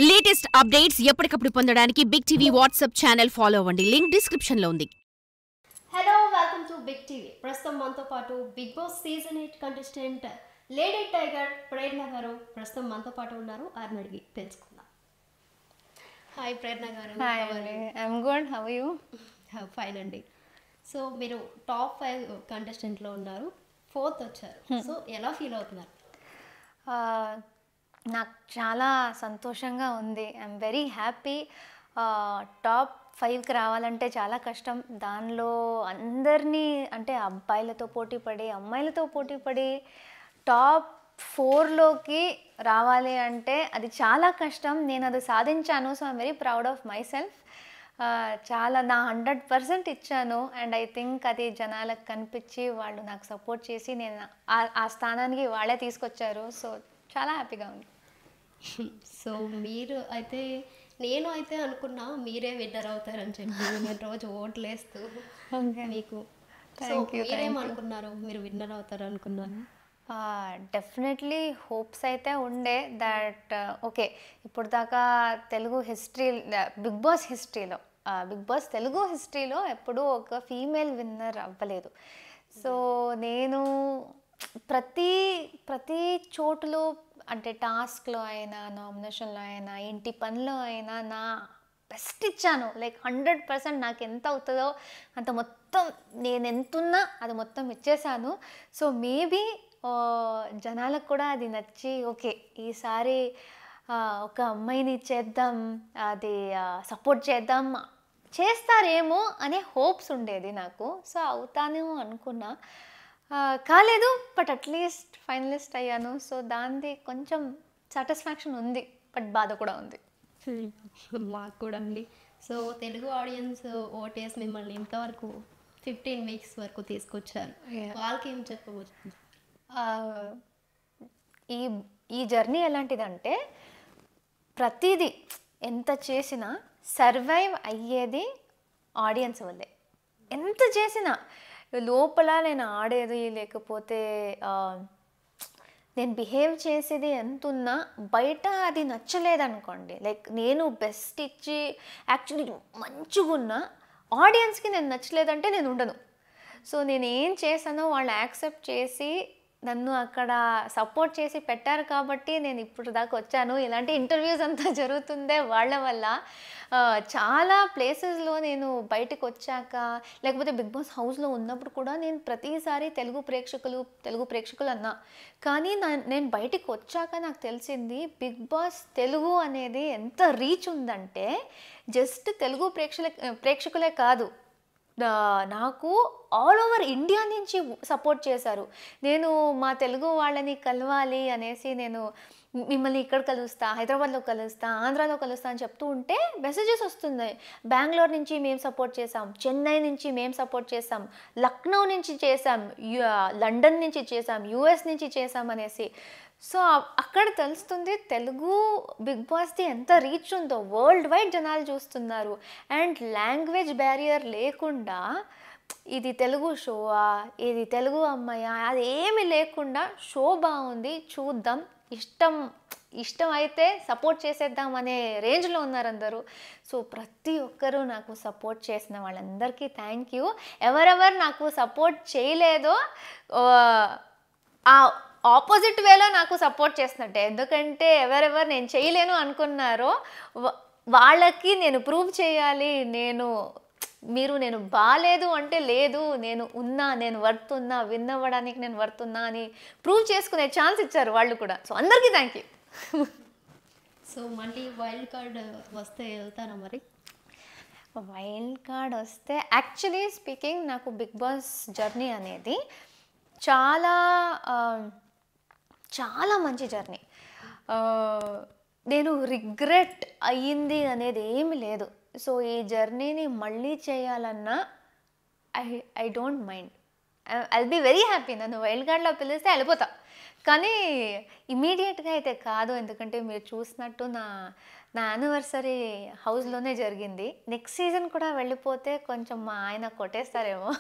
Latest updates ఎప్పటికప్పుడు పొందడానికి big TV WhatsApp channel follow అవ్వండి. లింక్ డిస్క్రిప్షన్ లో ఉంది. Hello, welcome to big TV. ప్రస్తుతం మనతో పాటు big boss season 8 contestant lady tiger Prerna garu ప్రస్తుతం మనతో పాటు ఉన్నారు. ఆమెను అడిగి తెలుసుకుందాం. హాయ్ ప్రేరణ గారు. Hi, I'm good. How are you? Fine అండి. సో మీరు టాప్ 5 కంటెస్టెంట్లో ఉన్నారు, 4th వచ్చారు. సో ఎలా ఫీల్ అవుతున్నారు? నాకు చాలా సంతోషంగా ఉంది. I'm very happy. టాప్ 5కి రావాలంటే చాలా కష్టం. దానిలో అందరినీ అంటే అబ్బాయిలతో పోటీపడి అమ్మాయిలతో పోటీపడి టాప్ 4లోకి రావాలి అంటే అది చాలా కష్టం. నేను అది సాధించాను. So I'm very proud of my self. చాలా నా 100% ఇచ్చాను. అండ్ ఐ థింక్ అది జనాలకు కనిపించి వాళ్ళు నాకు సపోర్ట్ చేసి నేను ఆ స్థానానికి వాళ్ళే తీసుకొచ్చారు. సో చాలా హ్యాపీగా ఉంది. సో మీరు అయితే నేను అయితే అనుకున్నా మీరే విన్నర్ అవుతారని చెప్పి నేను రోజు ఓట్లు వేస్తూ మీకు. సో మీరేమనుకున్నారు? మీరు విన్నర్ అవుతారు అనుకున్నాను. డెఫినెట్లీ హోప్స్ అయితే ఉండే దట్ ఓకే, ఇప్పుడు దాకా తెలుగు హిస్టరీ బిగ్ బాస్ హిస్టరీలో బిగ్ బాస్ తెలుగు హిస్టరీలో ఎప్పుడూ ఒక ఫీమేల్ విన్నర్ అవ్వలేదు. సో నేను ప్రతి చోటులో అంటే టాస్క్లో అయినా, నామినేషన్లో అయినా, ఇంటి పనిలో అయినా నా బెస్ట్ ఇచ్చాను. లైక్ 100% నాకు ఎంత అవుతుందో అంత మొత్తం నేను ఎంతున్నా అది మొత్తం ఇచ్చేసాను. సో మేబీ జనాలకు కూడా అది నచ్చి ఓకే ఈసారి ఒక అమ్మాయిని చేద్దాం, అది సపోర్ట్ చేస్తారేమో అనే హోప్స్ ఉండేది నాకు. సో అవుతాను అనుకున్నా, కాలేదు. బట్ అట్లీస్ట్ ఫైనలిస్ట్ అయ్యాను. సో దానిది కొంచెం సాటిస్ఫాక్షన్ ఉంది, బట్ బాధ కూడా ఉంది. మాకు కూడా అండి. సో తెలుగు ఆడియన్స్ ఓటేసి మిమ్మల్ని ఇంతవరకు 15 వీక్స్ వరకు తీసుకొచ్చారు. వాళ్ళకి ఏం చెప్పవచ్చు? ఈ జర్నీ ఎలాంటిదంటే ప్రతిదీ ఎంత చేసినా సర్వైవ్ అయ్యేది ఆడియన్స్ వల్లే. ఎంత చేసినా లోపల నేను ఆడేది లేకపోతే నేను బిహేవ్ చేసేది ఎంతున్నా బయట అది నచ్చలేదనుకోండి, లైక్ నేను బెస్ట్ ఇచ్చి యాక్చువల్లీ మంచిగా ఉన్నా ఆడియన్స్కి నేను నచ్చలేదంటే నేను ఉండను. సో నేను ఏం చేశానో వాళ్ళు యాక్సెప్ట్ చేసి నన్ను అక్కడ సపోర్ట్ చేసి పెట్టారు కాబట్టి నేను ఇప్పుడు దాకా వచ్చాను. ఇలాంటి ఇంటర్వ్యూస్ అంతా జరుగుతుందే వాళ్ళ వల్ల. చాలా ప్లేసెస్లో నేను బయటకు వచ్చాక లేకపోతే బిగ్ బాస్ హౌస్లో ఉన్నప్పుడు కూడా నేను ప్రతిసారి తెలుగు ప్రేక్షకులు అన్నా. కానీ నేను బయటకు వచ్చాక నాకు తెలిసింది బిగ్ బాస్ తెలుగు అనేది ఎంత రీచ్ ఉందంటే జస్ట్ తెలుగు ప్రేక్షకులే కాదు, నాకు ఆల్ ఓవర్ ఇండియా నుంచి సపోర్ట్ చేశారు. నేను మా తెలుగు వాళ్ళని కలవాలి అనేసి నేను మిమ్మల్ని ఇక్కడ కలుస్తా, హైదరాబాద్లో కలుస్తా, ఆంధ్రాలో కలుస్తా అని చెప్తూ ఉంటే మెసేజెస్ వస్తున్నాయి. బెంగళూరు నుంచి మేము సపోర్ట్ చేసాం, చెన్నై నుంచి మేము సపోర్ట్ చేసాం, లక్నో నుంచి చేసాం, లండన్ నుంచి చేసాం, యుఎస్ నుంచి చేసాం అనేసి. సో అక్కడ తెలుస్తుంది తెలుగు బిగ్ బాస్ది ఎంత రీచ్ ఉందో. వరల్డ్ వైడ్ జనాలు చూస్తున్నారు. అండ్ లాంగ్వేజ్ బ్యారియర్ లేకుండా ఇది తెలుగు షోవా, ఇది తెలుగు అమ్మాయా, అది ఏమి లేకుండా షో బాగుంది, చూద్దాం, ఇష్టం అయితే సపోర్ట్ చేసేద్దాం అనే రేంజ్లో ఉన్నారు అందరూ. సో ప్రతి ఒక్కరూ నాకు సపోర్ట్ చేసిన వాళ్ళందరికీ థ్యాంక్ యూ. ఎవరెవరు నాకు సపోర్ట్ చేయలేదో ఆ ఆపోజిట్ వేలో నాకు సపోర్ట్ చేసినట్టే. ఎందుకంటే ఎవరెవరు నేను చేయలేను అనుకున్నారో వాళ్ళకి నేను ప్రూవ్ చేయాలి. నేను బాగాలేదు అంటే లేదు, నేను వర్త్ ఉన్నా, విన్ అవ్వడానికి నేను వర్త్ ఉన్నా అని ప్రూవ్ చేసుకునే ఛాన్స్ ఇచ్చారు వాళ్ళు కూడా. సో అందరికీ థ్యాంక్ యూ. సో మళ్ళీ వైల్డ్ కార్డ్ వస్తే వెళ్తారా మరి? వైల్డ్ కార్డ్ వస్తే యాక్చువల్లీ స్పీకింగ్ నాకు బిగ్ బాస్ జర్నీ అనేది చాలా చాలా మంచి జర్నీ. నేను రిగ్రెట్ అయ్యింది అనేది ఏమి లేదు. సో ఈ జర్నీని మళ్ళీ చేయాలన్నా I don't mind. I will be very happy. నన్ను వైల్డ్ కార్డ్లో పిలిస్తే వెళ్ళిపోతా, కానీ ఇమీడియట్గా అయితే కాదు. ఎందుకంటే మీరు చూసినట్టు నా యానివర్సరీ హౌస్లోనే జరిగింది. నెక్స్ట్ సీజన్ కూడా వెళ్ళిపోతే కొంచెం మా ఆయన కొట్టేస్తారేమో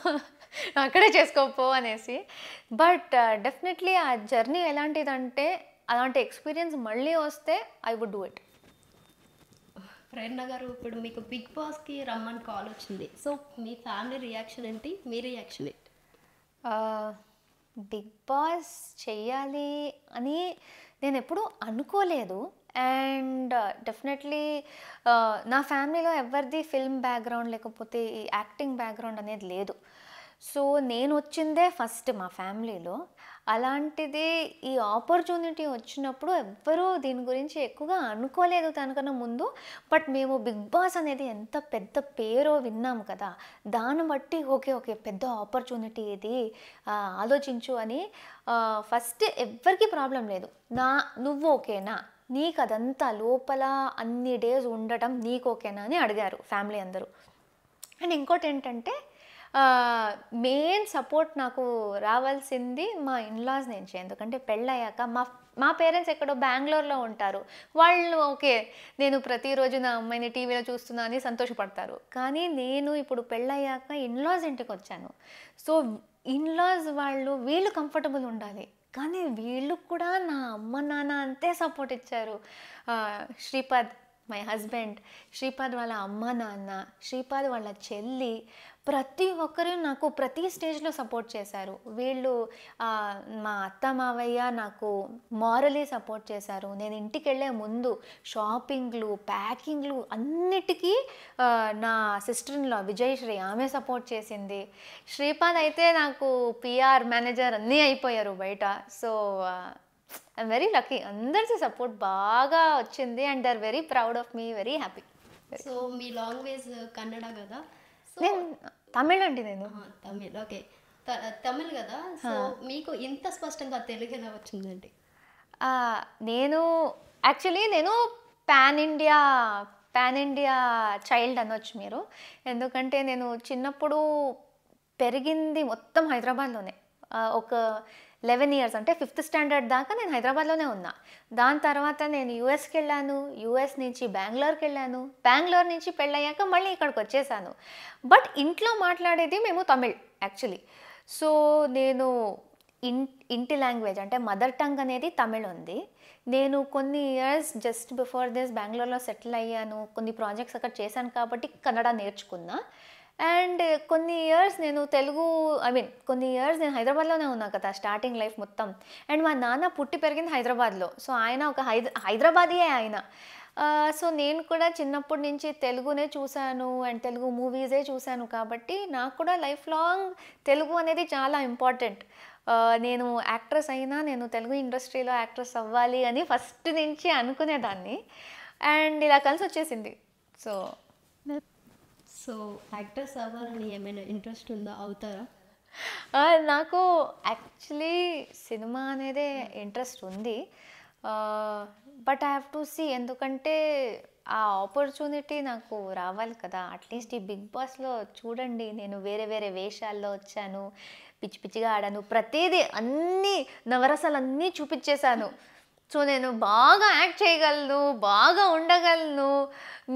అక్కడే చేసుకోపో అనేసి. బట్ డెఫినెట్లీ ఆ జర్నీ ఎలాంటిదంటే అలాంటి ఎక్స్పీరియన్స్ మళ్ళీ వస్తే ఐ వుడ్ డూ ఇట్. ప్రేరణ గారు, ఇప్పుడు మీకు బిగ్ బాస్కి రమ్మని కాల్ వచ్చింది. సో మీ ఫ్యామిలీ రియాక్షన్ ఏంటి, మీ రియాక్షన్ ఏంటి? బిగ్ బాస్ చెయ్యాలి అని నేను ఎప్పుడూ అనుకోలేదు. అండ్ డెఫినెట్లీ నా ఫ్యామిలీలో ఎవరిది ఫిల్మ్ బ్యాక్గ్రౌండ్ లేకపోతే ఈ యాక్టింగ్ బ్యాక్గ్రౌండ్ అనేది లేదు. సో నేను వచ్చిందే ఫస్ట్ మా ఫ్యామిలీలో. అలాంటిది ఈ ఆపర్చునిటీ వచ్చినప్పుడు ఎవ్వరూ దీని గురించి ఎక్కువగా అనుకోలేదు దానికన్నా ముందు. బట్ మేము బిగ్ బాస్ అనేది ఎంత పెద్ద పేరో విన్నాము కదా, దాన్ని బట్టి ఓకే ఓకే పెద్ద ఆపర్చునిటీ ఇది, ఆలోచించు అని ఫస్ట్ ఎవ్వరికి ప్రాబ్లం లేదు. నువ్వు ఓకేనా, నీకు అదంతా లోపల అన్ని డేస్ ఉండటం నీకు ఓకేనా అని అడిగారు ఫ్యామిలీ అందరూ. అండ్ ఇంకోటి ఏంటంటే మెయిన్ సపోర్ట్ నాకు రావాల్సింది మా ఇన్లాస్ నుంచి. ఎందుకంటే పెళ్ళయ్యాక మా పేరెంట్స్ ఎక్కడో బెంగళూరులో ఉంటారు. వాళ్ళు ఓకే నేను ప్రతిరోజు నా అమ్మాయిని టీవీలో చూస్తున్నా అని సంతోషపడతారు. కానీ నేను ఇప్పుడు పెళ్ళయ్యాక ఇన్లాస్ ఇంటికి వచ్చాను. సో ఇన్లాస్ వీళ్ళు కంఫర్టబుల్ ఉండాలి, కానీ వీళ్ళు కూడా నా అమ్మ నాన్న అంతే సపోర్ట్ ఇచ్చారు. శ్రీపాద్ మై హస్బెండ్, శ్రీపాద్ వాళ్ళ అమ్మ నాన్న, శ్రీపాద్ వాళ్ళ చెల్లి, ప్రతి ఒక్కరు నాకు ప్రతి స్టేజ్లో సపోర్ట్ చేశారు. వీళ్ళు మా అత్త మావయ్య నాకు మారలీ సపోర్ట్ చేశారు. నేను ఇంటికి వెళ్ళే ముందు షాపింగ్లు ప్యాకింగ్లు అన్నిటికీ నా సిస్టర్ ఇన్ లా విజయశ్రీ ఆమె సపోర్ట్ చేసింది. శ్రీపాద్ అయితే నాకు పిఆర్ మేనేజర్ అన్నీ అయిపోయారు బయట. సో ఐఎమ్ వెరీ లక్కీ, అందరికీ సపోర్ట్ బాగా వచ్చింది. And they are very proud of me, very happy. So మీ లాంగ్వేజ్ కన్నడ కదా? నేను తమిళ్ అండి. నేను తమిళ్, ఓకే. తమిళ్ కదా, సో మీకు ఇంత స్పష్టంగా తెలుగు ఎలా వచ్చిందండి? నేను యాక్చువల్లీ పాన్ ఇండియా చైల్డ్ అనొచ్చు మీరు. ఎందుకంటే నేను చిన్నప్పుడు పెరిగింది మొత్తం హైదరాబాద్లోనే. ఒక 11 years అంటే 5th standard దాకా నేను హైదరాబాద్లోనే ఉన్నా. దాని తర్వాత నేను యూఎస్కి వెళ్ళాను, యూఎస్ నుంచి బెంగళూరుకి వెళ్ళాను, బెంగళూరు నుంచి పెళ్ళయ్యాక మళ్ళీ ఇక్కడికి వచ్చేసాను. బట్ ఇంట్లో మాట్లాడేది మేము తమిళ్ యాక్చువల్లీ. సో నేను ఇంటి లాంగ్వేజ్ అంటే మదర్ టంగ్ అనేది తమిళ్ ఉంది. నేను కొన్ని ఇయర్స్ జస్ట్ బిఫోర్ దిస్ బెంగళూరులో సెటిల్ అయ్యాను, కొన్ని ప్రాజెక్ట్స్ అక్కడ చేశాను కాబట్టి కన్నడ నేర్చుకున్నా. అండ్ కొన్ని ఇయర్స్ నేను కొన్ని ఇయర్స్ నేను హైదరాబాద్లోనే ఉన్నా కదా స్టార్టింగ్ లైఫ్ మొత్తం. అండ్ మా నాన్న పుట్టి పెరిగింది హైదరాబాద్లో. సో ఆయన ఒక హైదరాబాదీయే ఆయన. సో నేను కూడా చిన్నప్పటి నుంచి తెలుగునే చూశాను అండ్ తెలుగు మూవీసే చూశాను కాబట్టి నాకు కూడా లైఫ్ లాంగ్ తెలుగు అనేది చాలా ఇంపార్టెంట్. నేను యాక్ట్రెస్ అయినా నేను తెలుగు ఇండస్ట్రీలో యాక్ట్రెస్ అవ్వాలి అని ఫస్ట్ నుంచి అనుకునేదాన్ని. అండ్ ఇలా కలిసి వచ్చేసింది. సో యాక్ట్రెస్ అవ్వాలని ఏమైనా ఇంట్రెస్ట్ ఉందా, అవుతారా? నాకు యాక్చువల్లీ సినిమా అనేదే ఇంట్రెస్ట్ ఉంది. But I have to see, ఎందుకంటే ఆ ఆపర్చునిటీ నాకు రావాలి కదా. అట్లీస్ట్ ఈ బిగ్ బాస్లో చూడండి, నేను వేరే వేరే వేషాల్లో వచ్చాను, పిచ్చి పిచ్చిగా ఆడాను, ప్రతిదీ అన్నీ నవరసాలన్నీ చూపించేశాను. సో నేను బాగా యాక్ట్ చేయగలను, బాగా ఉండగలను,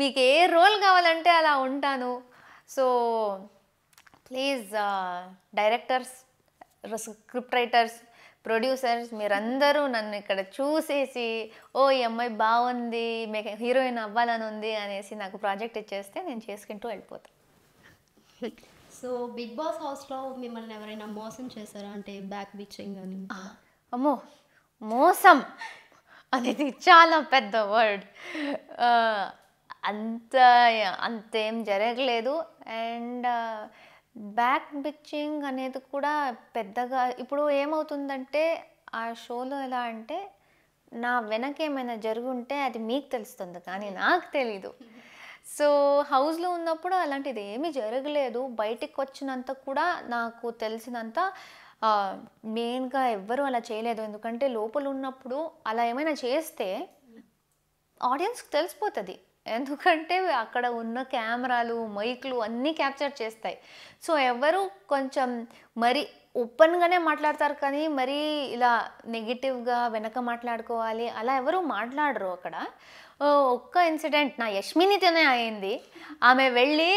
మీకు ఏ రోల్ కావాలంటే అలా ఉంటాను. So please directors, script writers, producers మీరందరూ నన్ను ఇక్కడ చూసేసి ఓ ఈ అమ్మాయి బాగుంది, మీకు హీరోయిన్ అవ్వాలని ఉంది అనేసి నాకు ప్రాజెక్ట్ ఇచ్చేస్తే నేను చేసుకుంటూ వెళ్ళిపోతాను. సో బిగ్ బాస్ హౌస్లో మిమ్మల్ని ఎవరైనా మోసం చేశారా, అంటే బ్యాక్ బిచ్చింగ్ అని? అమ్మో, మోసం అనేది చాలా పెద్ద వర్డ్. అంతేం జరగలేదు. అండ్ బ్యాక్ బిచ్చింగ్ అనేది కూడా పెద్దగా ఇప్పుడు ఏమవుతుందంటే ఆ షోలో ఎలా అంటే నా వెనక ఏమైనా జరుగుంటే అది మీకు తెలుస్తుంది కానీ నాకు తెలీదు. సో హౌస్లో ఉన్నప్పుడు అలాంటిది ఏమీ జరగలేదు. బయటికి వచ్చినంత కూడా నాకు తెలిసినంత మెయిన్గా ఎవ్వరూ అలా చేయలేదు. ఎందుకంటే లోపల ఉన్నప్పుడు అలా ఏమైనా చేస్తే ఆడియన్స్కి తెలిసిపోతుంది. ఎందుకంటే అక్కడ ఉన్న కెమెరాలు మైక్లు అన్నీ క్యాప్చర్ చేస్తాయి. సో ఎవరు కొంచెం మరి ఓపెన్గానే మాట్లాడతారు కానీ మరీ ఇలా నెగిటివ్గా వెనక మాట్లాడుకోవాలి అలా ఎవరు మాట్లాడరు అక్కడ. ఒక్క ఇన్సిడెంట్ నా యష్మినితోనే అయింది. ఆమె వెళ్ళి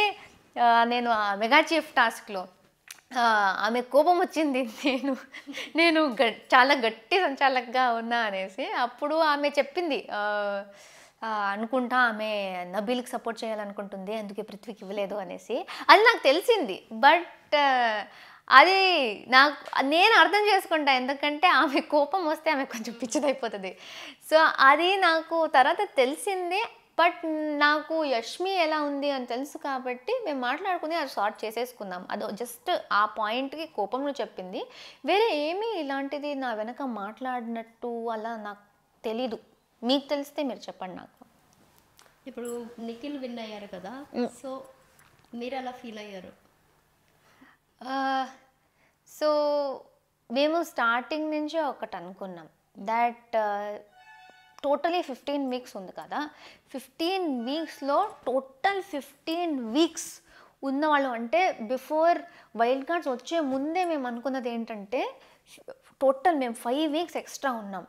నేను మెగా చీఫ్ టాస్క్లో ఆమె కోపం వచ్చింది, నేను చాలా గట్టి సంచాలకుగా ఉన్నా అనేసి. అప్పుడు ఆమె చెప్పింది అనుకుంటా ఆమె నబీల్కి సపోర్ట్ చేయాలనుకుంటుంది, అందుకే పృథ్వీకి ఇవ్వలేదు అనేసి. అది నాకు తెలిసింది. బట్ అది నేను అర్థం చేసుకుంటా, ఎందుకంటే ఆమె కోపం వస్తే ఆమె కొంచెం పిచ్చిదైపోతుంది. సో అది నాకు తర్వాత తెలిసింది. బట్ నాకు యష్మి ఎలా ఉంది అని తెలుసు కాబట్టి మేము మాట్లాడుకుని అది సార్ట్ చేసేసుకుందాం. అది జస్ట్ ఆ పాయింట్కి కోపంలో చెప్పింది, వేరే ఏమీ ఇలాంటిది నా వెనక మాట్లాడినట్టు అలా నాకు తెలీదు. మీకు తెలిస్తే మీరు చెప్పండి నాకు. ఇప్పుడు నిఖిల్ విన్ అయ్యారు కదా, సో మీరు ఎలా ఫీల్ అయ్యారు? సో మేము స్టార్టింగ్ నుంచే ఒకటి అనుకున్నాం, దట్ టోటలీ 15 వీక్స్ ఉంది కదా, 15 వీక్స్లో టోటల్ 15 వీక్స్ ఉన్నవాళ్ళు, అంటే బిఫోర్ వైల్డ్ కార్డ్స్ వచ్చే ముందే మేము అనుకున్నది ఏంటంటే టోటల్ మేము 5 వీక్స్ ఎక్స్ట్రా ఉన్నాం.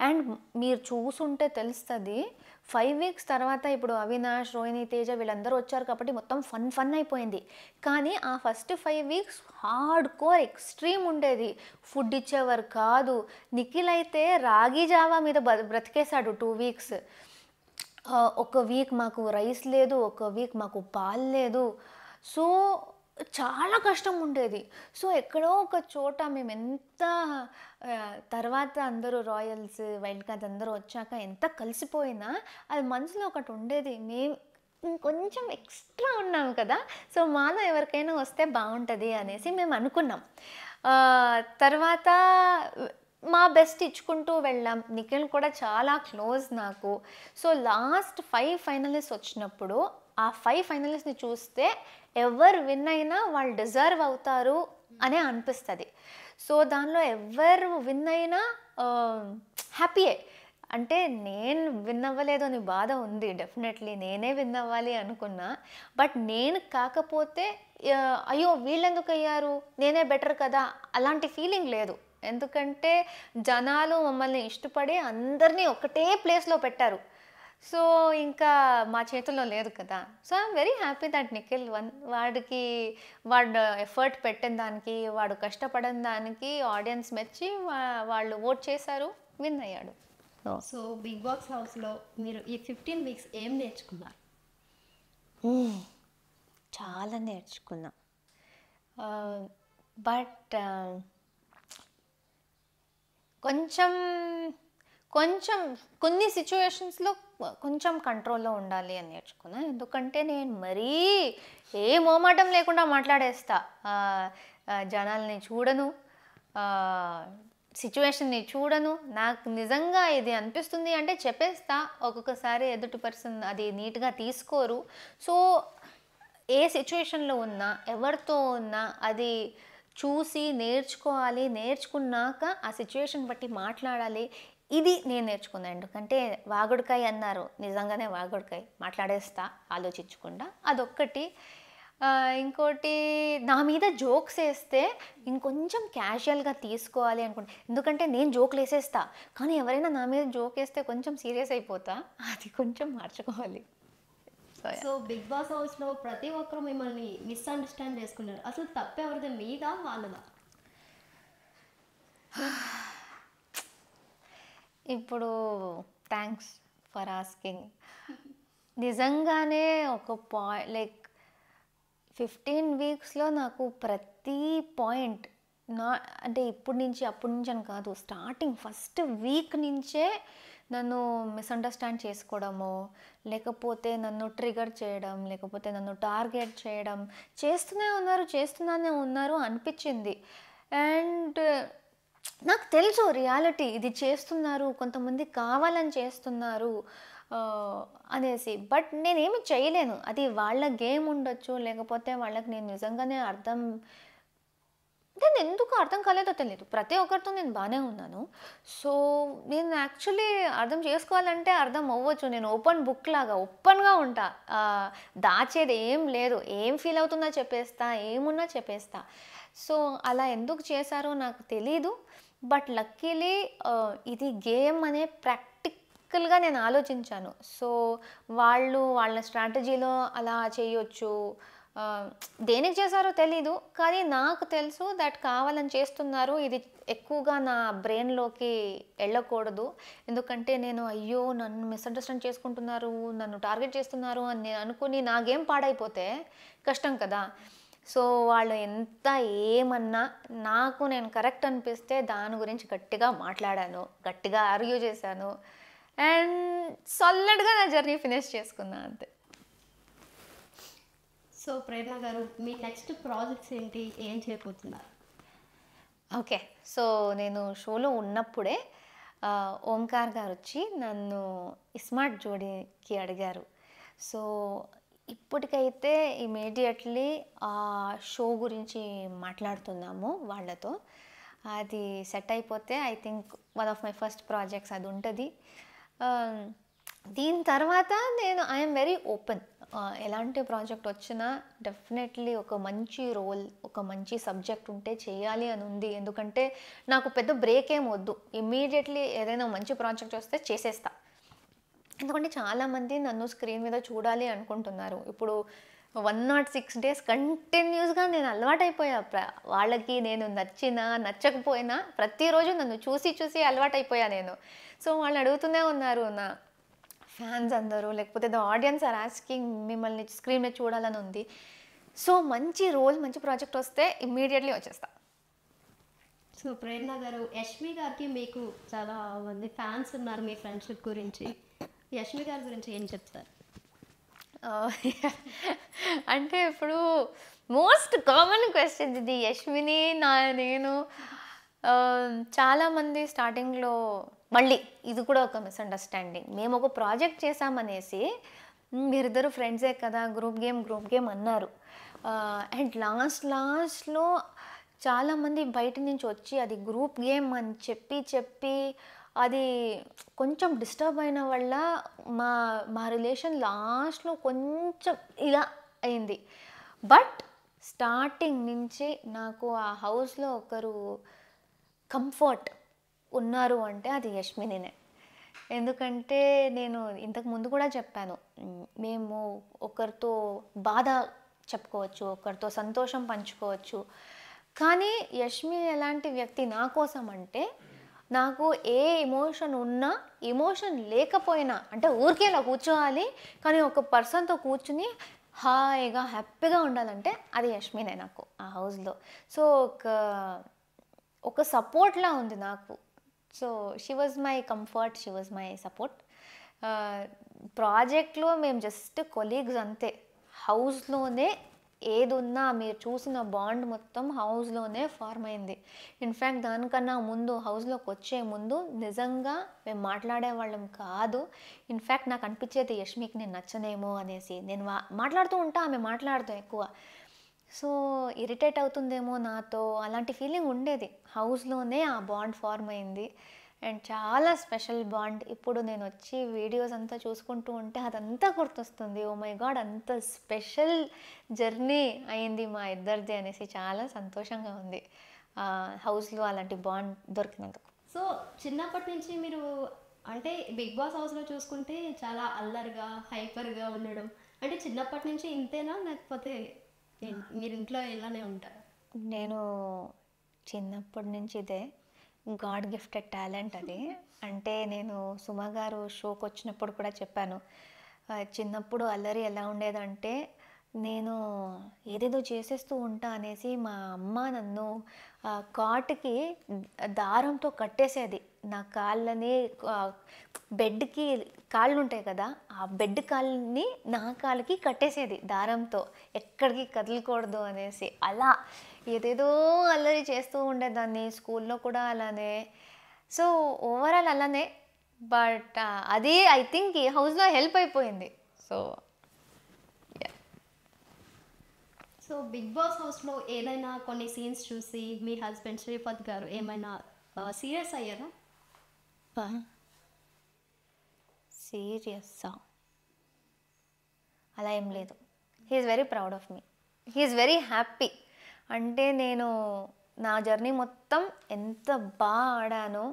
అండ్ మీరు చూసుంటే తెలుస్తుంది, 5 వీక్స్ తర్వాత ఇప్పుడు అవినాష్, రోహిణి, తేజ వీళ్ళందరూ వచ్చారు కాబట్టి మొత్తం ఫన్ అయిపోయింది. కానీ ఆ first 5 weeks hard core extreme ఉండేది, ఫుడ్ ఇచ్చేవారు కాదు. నిఖిల్ అయితే రాగి జావా మీద బ్రతికేశాడు 2 వీక్స్. ఒక వీక్ మాకు రైస్ లేదు, ఒక వీక్ మాకు పాలు లేదు. సో చాలా కష్టం ఉండేది. సో ఎక్కడో ఒక చోట మేము ఎంత తర్వాత అందరూ రాయల్స్, వైల్డ్ కార్డ్స్ అందరూ వచ్చాక ఎంత కలిసిపోయినా అది మనసులో ఒకటి ఉండేది, మేము ఇంకొంచెం ఎక్స్ట్రా ఉన్నాము కదా, సో మాలో ఎవరికైనా వస్తే బాగుంటుంది అనేసి మేము అనుకున్నాం. తర్వాత మా బెస్ట్ ఇచ్చుకుంటూ వెళ్ళాం. నిఖిల్ కూడా చాలా క్లోజ్ నాకు. సో లాస్ట్ 5 ఫైనలిస్ట్ వచ్చినప్పుడు ఆ 5 ఫైనలిస్ట్ని చూస్తే ఎవరు విన్ అయినా వాళ్ళు డిజర్వ్ అవుతారు అనే అనిపిస్తుంది. సో దానిలో ఎవరు విన్ అయినా హ్యాపీయే. అంటే నేను విన్ అవ్వలేదు అని బాధ ఉంది, డెఫినెట్లీ నేనే విన్ అవ్వాలి అనుకున్నా. బట్ నేను కాకపోతే అయ్యో వీళ్ళెందుకు అయ్యారు, నేనే బెటర్ కదా అలాంటి ఫీలింగ్ లేదు. ఎందుకంటే జనాలు మమ్మల్ని ఇష్టపడి అందరినీ ఒకటే ప్లేస్లో పెట్టారు. సో ఇంకా మా చేతుల్లో లేదు కదా. So I'm very happy that Nikhil one. వాడు ఎఫర్ట్ పెట్టిన దానికి, వాడు కష్టపడిన దానికి ఆడియన్స్ మెచ్చి వాళ్ళు ఓట్ చేశారు, విన్ అయ్యాడు. సో బిగ్ బాస్ హౌస్లో మీరు ఈ 15 వీక్స్ ఏం నేర్చుకున్నారు? చాలా నేర్చుకున్నా. బట్ కొంచెం కొన్ని సిచ్యువేషన్స్లో కొంచెం కంట్రోల్లో ఉండాలి అని నేర్చుకున్నా. ఎందుకంటే నేను మరీ ఏ మోమాటం లేకుండా మాట్లాడేస్తా, జనాల్ని చూడను, సిచ్యువేషన్ని చూడను. నాకు నిజంగా ఇది అనిపిస్తుంది అంటే చెప్పేస్తా. ఒక్కొక్కసారి ఎదుటి పర్సన్ అది నీట్గా తీసుకోరు. సో ఏ సిచ్యువేషన్లో ఉన్నా, ఎవరితో ఉన్నా అది చూసి నేర్చుకోవాలి. నేర్చుకున్నాక ఆ సిచ్యువేషన్ బట్టి మాట్లాడాలి. ఇది నేను నేర్చుకున్నాను. ఎందుకంటే వాగుడుకాయ అన్నారు, నిజంగానే వాగుడుకాయ మాట్లాడేస్తా ఆలోచించకుండా, అదొక్కటి. ఇంకోటి, నా మీద జోక్స్ వేస్తే ఇంకొంచెం క్యాజువల్గా తీసుకోవాలి అనుకుంటా. ఎందుకంటే నేను జోక్లు వేసేస్తా, కానీ ఎవరైనా నా మీద జోక్ వేస్తే కొంచెం సీరియస్ అయిపోతా, అది కొంచెం మార్చుకోవాలి. సో బిగ్ బాస్ హౌస్లో ప్రతి ఒక్కరు మిమ్మల్ని మిస్అండర్స్టాండ్ చేసుకున్నారు. అసలు తప్పెవరిది, మీదా వాళ్ళదా? ఇప్పుడు థ్యాంక్స్ ఫర్ ఆస్కింగ్. నిజంగానే ఒక లైక్ 15 వీక్స్లో నాకు ప్రతి పాయింట్ అంటే అప్పటి నుంచి అని కాదు, స్టార్టింగ్ ఫస్ట్ వీక్ నుంచే నన్ను మిస్అండర్స్టాండ్ చేసుకోవడము, లేకపోతే నన్ను ట్రిగర్ చేయడం, లేకపోతే నన్ను టార్గెట్ చేయడం చేస్తూనే ఉన్నారు అనిపించింది. అండ్ నాకు తెలుసు రియాలిటీ, ఇది చేస్తున్నారు, కొంతమంది కావాలని చేస్తున్నారు అనేసి. బట్ నేనేమి చేయలేను, అది వాళ్ళ గేమ్ ఉండొచ్చు, లేకపోతే వాళ్ళకి నేను నిజంగానే ఎందుకు అర్థం కాలేదో తెలియదు. ప్రతి ఒక్కరితో నేను బాగానే ఉన్నాను. సో నేను యాక్చువల్లీ అర్థం చేసుకోవాలంటే అర్థం అవ్వచ్చు. నేను ఓపెన్ బుక్ లాగా ఓపెన్గా ఉంటా, దాచేది ఏం లేదు, ఏం ఫీల్ అవుతుందో చెప్పేస్తా, ఏమున్నా చెప్పేస్తా. సో అలా ఎందుకు చేశారో నాకు తెలీదు. బట్ లక్కీలీ ఇది గేమ్ అనే ప్రాక్టికల్గా నేను ఆలోచించాను. సో వాళ్ళ స్ట్రాటజీలో అలా చేయొచ్చు, దేనికి చేశారో తెలీదు, కానీ నాకు తెలుసు దట్ కావాలని చేస్తున్నారు. ఇది ఎక్కువగా నా బ్రెయిన్లోకి వెళ్ళకూడదు, ఎందుకంటే నేను అయ్యో నన్ను మిస్అండర్స్టాండ్ చేసుకుంటున్నారు, నన్ను టార్గెట్ చేస్తున్నారు అని నేను అనుకుని నా గేమ్ పాడైపోతే కష్టం కదా. సో వాళ్ళు ఎంత ఏమన్నా నాకు నేను కరెక్ట్ అనిపిస్తే దాని గురించి గట్టిగా మాట్లాడాను, గట్టిగా ఆర్గ్యూ చేశాను, అండ్ సాలిడ్గా నా జర్నీ ఫినిష్ చేసుకున్నాను అంతే. సో ప్రేరణ గారు, మీ నెక్స్ట్ ప్రాజెక్ట్స్ ఏంటి, ఏం చేయబోతున్నారు? ఓకే, సో నేను షోలో ఉన్నప్పుడే ఓంకార్ గారు వచ్చి నన్ను స్మార్ట్ జోడీకి అడిగారు. సో ఇప్పటికైతే ఇమీడియట్లీ ఆ షో గురించి మాట్లాడుతున్నాము వాళ్ళతో. అది సెట్ అయిపోతే I think one of my first projects అది ఉంటుంది. దీని తర్వాత నేను ఐఎమ్ వెరీ ఓపెన్, ఎలాంటి ప్రాజెక్ట్ వచ్చినా డెఫినెట్లీ ఒక మంచి రోల్, ఒక మంచి సబ్జెక్ట్ ఉంటే చేయాలి అని ఉంది. ఎందుకంటే నాకు పెద్ద బ్రేక్ ఏం వద్దు, ఇమ్మీడియట్లీ ఏదైనా మంచి ప్రాజెక్ట్ వస్తే చేసేస్తా. ఎందుకంటే చాలామంది నన్ను స్క్రీన్ మీద చూడాలి అనుకుంటున్నారు. ఇప్పుడు 106 days కంటిన్యూస్గా నేను అలవాటైపోయా. వాళ్ళకి నేను నచ్చినా నచ్చకపోయినా ప్రతిరోజు నన్ను చూసి చూసి అలవాటైపోయా నేను. సో వాళ్ళు అడుగుతూనే ఉన్నారు, నా ఫ్యాన్స్ అందరూ, లేకపోతే ద ఆడియన్స్ ఆర్ ఆస్కింగ్ మిమ్మల్ని స్క్రీన్ మీద చూడాలని ఉంది. సో మంచి రోల్, మంచి ప్రాజెక్ట్ వస్తే ఇమ్మీడియట్లీ వచ్చేస్తా. సో ప్రేరణ గారు, యష్మి గారికి మీకు చాలా మంది ఫ్యాన్స్ ఉన్నారు. మీ ఫ్రెండ్షిప్ గురించి, యష్మి గారి గురించి ఏం చెప్తారు? అంటే ఇప్పుడు మోస్ట్ కామన్ క్వశ్చన్ ఇది. యష్మిని నేను చాలామంది స్టార్టింగ్లో, మళ్ళీ ఇది కూడా ఒక మిస్అండర్స్టాండింగ్, మేము ఒక ప్రాజెక్ట్ చేసామనేసి మీరిద్దరు ఫ్రెండ్సే కదా, గ్రూప్ గేమ్ అన్నారు. అండ్ లాస్ట్లో చాలామంది బయట నుంచి వచ్చి అది గ్రూప్ గేమ్ అని చెప్పి అది కొంచెం డిస్టర్బ్ అయిన వల్ల మా రిలేషన్ లాస్ట్లో కొంచెం ఇలా అయింది. బట్ స్టార్టింగ్ నుంచి నాకు ఆ హౌస్లో ఒకరు కంఫర్ట్ ఉన్నారు అంటే అది యష్మినినే. ఎందుకంటే నేను ఇంతకు ముందు కూడా చెప్పాను, మేము ఒకరితో బాధ చెప్పుకోవచ్చు, ఒకరితో సంతోషం పంచుకోవచ్చు. కానీ యష్మి ఎలాంటి వ్యక్తి నా కోసం అంటే, నాకు ఏ ఎమోషన్ ఉన్నా, ఎమోషన్ లేకపోయినా, అంటే ఊరికేలా కూర్చోవాలి, కానీ ఒక పర్సన్తో కూర్చుని హాయిగా హ్యాపీగా ఉండాలంటే అది యష్మినే నాకు ఆ హౌస్లో. సో ఒక సపోర్ట్లా ఉంది నాకు. So she was my comfort, she was my support. ప్రాజెక్ట్లో మేము జస్ట్ కొలీగ్స్ అంతే. హౌస్లోనే ఏది ఉన్నా మీరు చూసిన బాండ్ మొత్తం హౌస్లోనే ఫార్మ్ అయింది. ఇన్ఫ్యాక్ట్ దానికన్నా ముందు, హౌస్లోకి వచ్చే ముందు నిజంగా మేము మాట్లాడేవాళ్ళం కాదు. ఇన్ఫ్యాక్ట్ నాకు అనిపించేది యష్మికి నేను నచ్చనేమో అనేసి. నేను మాట్లాడుతూ ఉంటా, ఆమె మాట్లాడుతూ ఎక్కువ. సో ఇరిటేట్ అవుతుందేమో నాతో, అలాంటి ఫీలింగ్ ఉండేది. హౌస్లోనే ఆ బాండ్ ఫార్మ్ అయింది అండ్ చాలా స్పెషల్ బాండ్. ఇప్పుడు నేను వచ్చి వీడియోస్ అంతా చూసుకుంటూ ఉంటే అదంతా గుర్తొస్తుంది. ఓ మై గాడ్, అంత స్పెషల్ జర్నీ అయింది మా ఇద్దరిది అనేసి చాలా సంతోషంగా ఉంది హౌస్లో అలాంటి బాండ్ దొరికినందుకు. సో చిన్నప్పటి నుంచి మీరు, అంటే బిగ్ బాస్ హౌస్లో చూసుకుంటే చాలా అల్లరిగా, హైపర్గా ఉండడం, అంటే చిన్నప్పటి నుంచి ఇంతేనా, లేకపోతే మీరు ఇంట్లో ఇలానే ఉంటారు? నేను చిన్నప్పటి నుంచి ఇదే గాడ్ గిఫ్టెడ్ టాలెంట్ అది. అంటే నేను సుమ గారు షోకి వచ్చినప్పుడు కూడా చెప్పాను, చిన్నప్పుడు అల్లరి ఎలా ఉండేదంటే నేను ఏదేదో చేసేస్తూ ఉంటా అనేసి మా అమ్మ నన్ను కాటుకి దారంతో కట్టేసేది. నా కాళ్ళని, బెడ్కి కాళ్ళు ఉంటాయి కదా, ఆ బెడ్ కాళ్ళని నా కాళ్ళకి కట్టేసేది దారంతో, ఎక్కడికి కదలకూడదు అనేసి. అలా ఏదేదో అల్లరి చేస్తూ ఉండేదాన్ని. స్కూల్లో కూడా అలానే. సో ఓవరాల్ అలానే. బట్ అది ఐ థింక్ ఈ హౌస్లో హెల్ప్ అయిపోయింది. సో బిగ్ బాస్ హౌస్లో ఏదైనా కొన్ని సీన్స్ చూసి మీ హస్బెండ్ శ్రీపద్ గారు ఏమైనా సీరియస్ అయ్యారా? సీరియస్సా? అలా ఏం లేదు. He's very proud of me, he's very happy. అంటే నేను నా జర్నీ మొత్తం ఎంత బాగా ఆడాను.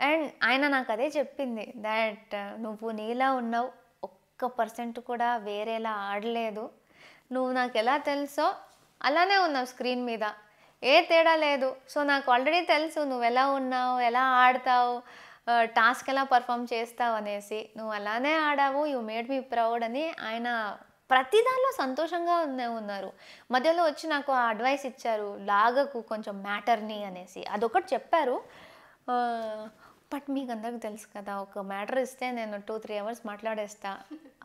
అండ్ ఆయన నాకు అదే చెప్పింది, దాట్ నువ్వు నీలా ఉన్నావు, 1% కూడా వేరేలా ఆడలేదు, నువ్వు నాకు ఎలా తెలుసో అలానే ఉన్నావు స్క్రీన్ మీద, ఏ తేడా లేదు. సో నాకు ఆల్రెడీ తెలుసు నువ్వు ఎలా ఉన్నావు, ఎలా ఆడతావు, టాస్క్ ఎలా పర్ఫామ్ చేస్తావు అనేసి. నువ్వు అలానే ఆడావు, యూ మేడ్ మీ ప్రౌడ్ అని ఆయన ప్రతి దానిలో సంతోషంగా ఉన్నారు. మధ్యలో వచ్చి నాకు ఆ అడ్వైస్ ఇచ్చారు, లాగకు కొంచెం మ్యాటర్ని అనేసి, అదొకటి చెప్పారు. బట్ మీకు అందరికి తెలుసు కదా, ఒక మ్యాటర్ ఇస్తే నేను 2-3 hours మాట్లాడేస్తా,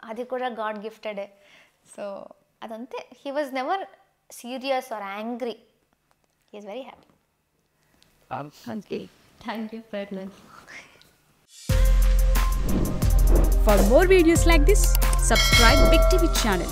అది కూడా గాడ్ గిఫ్టెడే. సో అదంతే. He was never serious or angry, he is very happy. Okay, thank you very much. For more videos like this, subscribe Big TV channel.